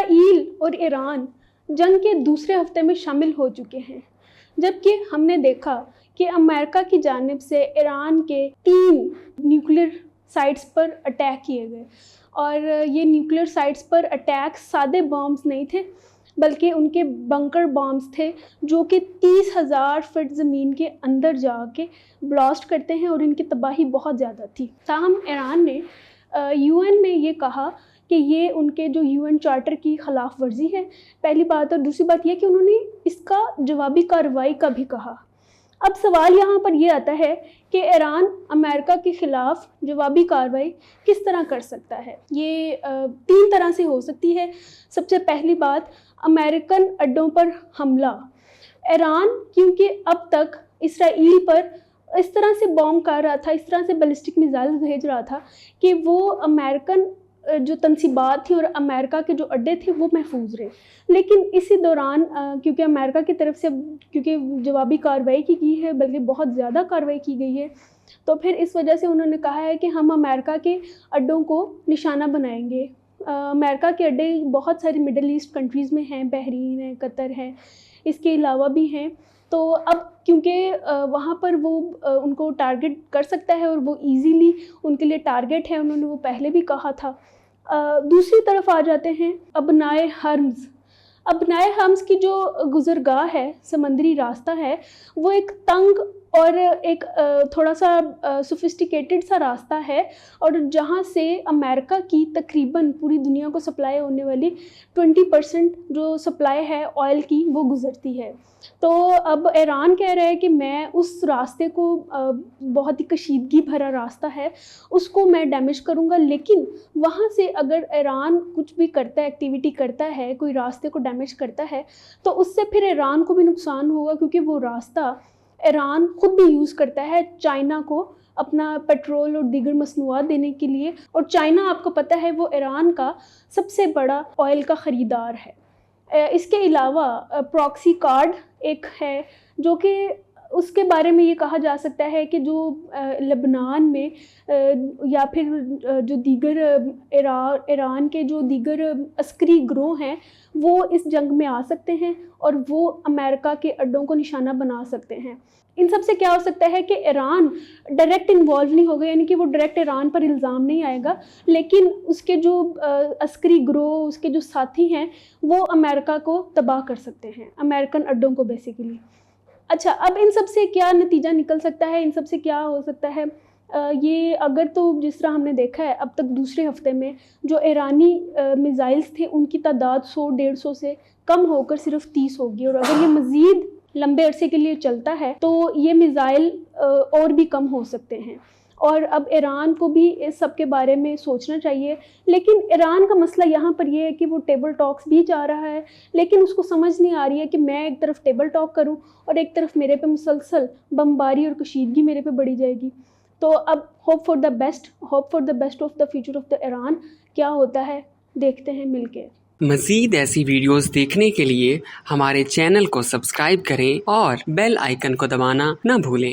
اسرائیل اور ایران جنگ کے دوسرے ہفتے میں شامل ہو چکے ہیں، جبکہ ہم نے دیکھا کہ امریکہ کی جانب سے ایران کے 3 نیوکلیر سائٹس پر اٹیک کیے گئے، اور یہ نیوکلیر سائٹس پر اٹیک سادے بامز نہیں تھے بلکہ ان کے بنکر بامز تھے جو کہ 30,000 فٹ زمین کے اندر جا کے بلاسٹ کرتے ہیں، اور ان کی تباہی بہت زیادہ تھی۔ تاہم ایران نے UN میں یہ کہا کہ یہ ان کے جو UN چارٹر کی خلاف ورزی ہے، پہلی بات، اور دوسری بات یہ کہ انہوں نے اس کا جوابی کارروائی کا بھی کہا۔ اب سوال یہاں پر یہ آتا ہے کہ ایران امریکہ کے خلاف جوابی کارروائی کس طرح کر سکتا ہے؟ یہ 3 طرح سے ہو سکتی ہے۔ سب سے پہلی بات، امریکن اڈوں پر حملہ۔ ایران کیونکہ اب تک اسرائیل پر اس طرح سے بوم کر رہا تھا، اس طرح سے بیلسٹک میزائل بھیج رہا تھا کہ وہ امریکن جو تنصیبات تھیں اور امریکہ کے جو اڈے تھے وہ محفوظ رہے، لیکن اسی دوران کیونکہ امریکہ کی طرف سے کیونکہ جوابی کارروائی کی ہے، بلکہ بہت زیادہ کارروائی کی گئی ہے، تو پھر اس وجہ سے انہوں نے کہا ہے کہ ہم امریکہ کے اڈوں کو نشانہ بنائیں گے۔ امریکہ کے اڈے بہت ساری مڈل ایسٹ کنٹریز میں ہیں، بحرین ہے، قطر ہے، اس کے علاوہ بھی ہیں، تو اب کیونکہ وہاں پر وہ ان کو ٹارگٹ کر سکتا ہے اور وہ ایزیلی ان کے لیے ٹارگٹ ہے، انہوں نے وہ پہلے بھی کہا تھا۔ دوسری طرف آ جاتے ہیں ابنائے حرمز۔ ابنائے حرمز کی جو گزرگاہ ہے، سمندری راستہ ہے، وہ ایک تنگ اور ایک تھوڑا سا سوفسٹیکیٹڈ سا راستہ ہے، اور جہاں سے امریکہ کی تقریباً پوری دنیا کو سپلائی ہونے والی 20% جو سپلائی ہے آئل کی وہ گزرتی ہے۔ تو اب ایران کہہ رہا ہے کہ میں اس راستے کو، بہت ہی کشیدگی بھرا راستہ ہے، اس کو میں ڈیمیج کروں گا، لیکن وہاں سے اگر ایران کچھ بھی کرتا ہے، ایکٹیویٹی کرتا ہے، کوئی راستے کو ڈیمیج کرتا ہے، تو اس سے پھر ایران کو بھی نقصان ہوگا، کیونکہ وہ راستہ ایران خود بھی یوز کرتا ہے چائنا کو اپنا پیٹرول اور دیگر مصنوعات دینے کے لیے، اور چائنا آپ کو پتہ ہے وہ ایران کا سب سے بڑا آئل کا خریدار ہے۔ اس کے علاوہ پراکسی کارڈ ایک ہے جو کہ اس کے بارے میں یہ کہا جا سکتا ہے کہ جو لبنان میں یا پھر جو دیگر ایران کے جو دیگر عسکری گروہ ہیں وہ اس جنگ میں آ سکتے ہیں اور وہ امریکہ کے اڈوں کو نشانہ بنا سکتے ہیں۔ ان سب سے کیا ہو سکتا ہے کہ ایران ڈائریکٹ انوالو نہیں ہوگا، یعنی کہ وہ ڈائریکٹ ایران پر الزام نہیں آئے گا، لیکن اس کے جو عسکری گروہ، اس کے جو ساتھی ہیں، وہ امریکہ کو تباہ کر سکتے ہیں، امریکن اڈوں کو بیسیکلی۔ اچھا، اب ان سب سے کیا نتیجہ نکل سکتا ہے، ان سب سے کیا ہو سکتا ہے؟ یہ اگر تو جس طرح ہم نے دیکھا ہے اب تک دوسرے ہفتے میں جو ایرانی میزائلز تھے ان کی تعداد 100-150 سے کم ہو کر صرف 30 ہوگی، اور اگر یہ مزید لمبے عرصے کے لیے چلتا ہے تو یہ میزائل اور بھی کم ہو سکتے ہیں، اور اب ایران کو بھی اس سب کے بارے میں سوچنا چاہیے۔ لیکن ایران کا مسئلہ یہاں پر یہ ہے کہ وہ ٹیبل ٹاکس بھی جا رہا ہے، لیکن اس کو سمجھ نہیں آ رہی ہے کہ میں ایک طرف ٹیبل ٹاک کروں اور ایک طرف میرے پہ مسلسل بمباری اور کشیدگی میرے پہ بڑھی جائے گی۔ تو اب hope for the best of the future of the Iran, کیا ہوتا ہے دیکھتے ہیں مل کے۔ مزید ایسی ویڈیوز دیکھنے کے لیے ہمارے چینل کو سبسکرائب کریں اور بیل آئیکن کو دبانا نہ بھولیں۔